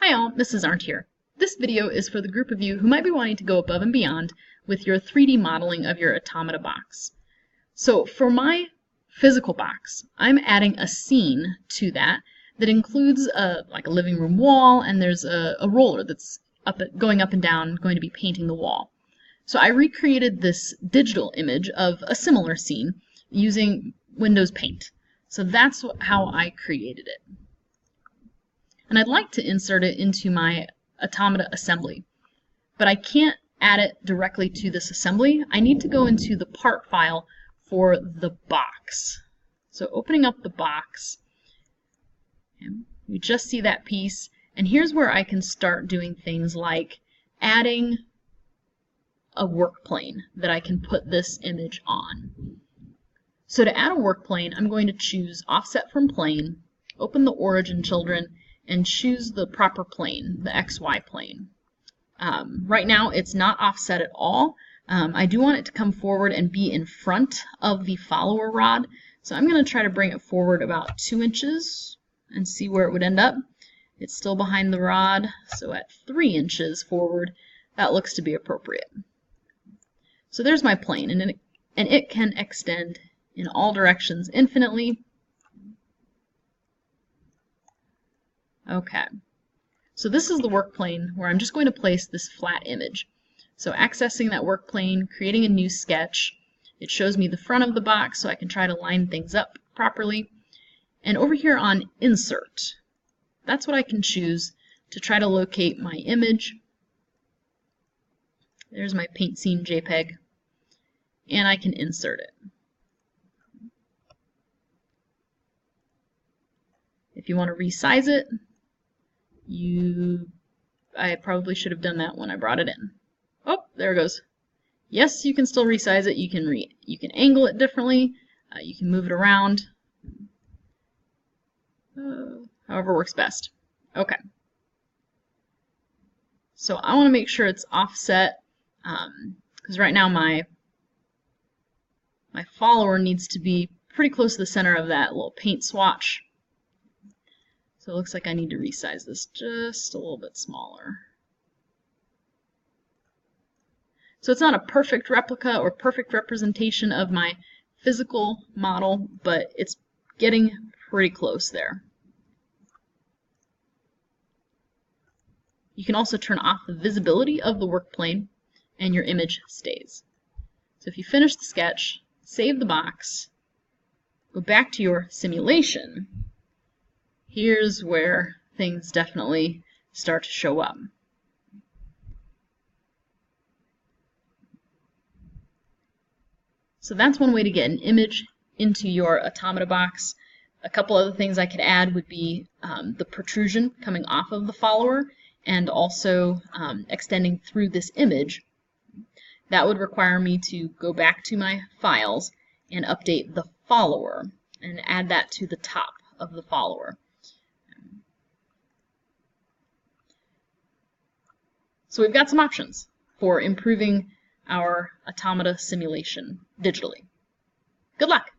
Hi all, Mrs. Arndt here. This video is for the group of you who might be wanting to go above and beyond with your 3D modeling of your automata box. So for my physical box, I'm adding a scene to that includes like a living room wall, and there's a roller that's going up and down, going to be painting the wall. So I recreated this digital image of a similar scene using Windows Paint. So that's how I created it. And I'd like to insert it into my automata assembly, but I can't add it directly to this assembly. I need to go into the part file for the box. So opening up the box, we just see that piece, and here's where I can start doing things like adding a work plane that I can put this image on. So to add a work plane, I'm going to choose Offset from Plane, open the Origin Children, and choose the proper plane, the XY plane. Right now it's not offset at all. I do want it to come forward and be in front of the follower rod, so I'm going to try to bring it forward about 2 inches and see where it would end up. It's still behind the rod, so at 3 inches forward, that looks to be appropriate. So there's my plane, and it can extend in all directions infinitely. Okay, so this is the work plane where I'm just going to place this flat image. So accessing that work plane, creating a new sketch. It shows me the front of the box so I can try to line things up properly. And over here on Insert, that's what I can choose to try to locate my image. There's my paint scene JPEG, and I can insert it. If you want to resize it, I probably should have done that when I brought it in. Oh, there it goes. Yes, you can still resize it. You can angle it differently. You can move it around. However works best. Okay. So I want to make sure it's offset because right now my follower needs to be pretty close to the center of that little paint swatch. So it looks like I need to resize this just a little bit smaller. So it's not a perfect replica or perfect representation of my physical model, but it's getting pretty close there. You can also turn off the visibility of the work plane and your image stays. So if you finish the sketch, save the box, go back to your simulation, here's where things definitely start to show up. So that's one way to get an image into your automata box. A couple other things I could add would be the protrusion coming off of the follower and also extending through this image. That would require me to go back to my files and update the follower and add that to the top of the follower. So we've got some options for improving our automata simulation digitally. Good luck!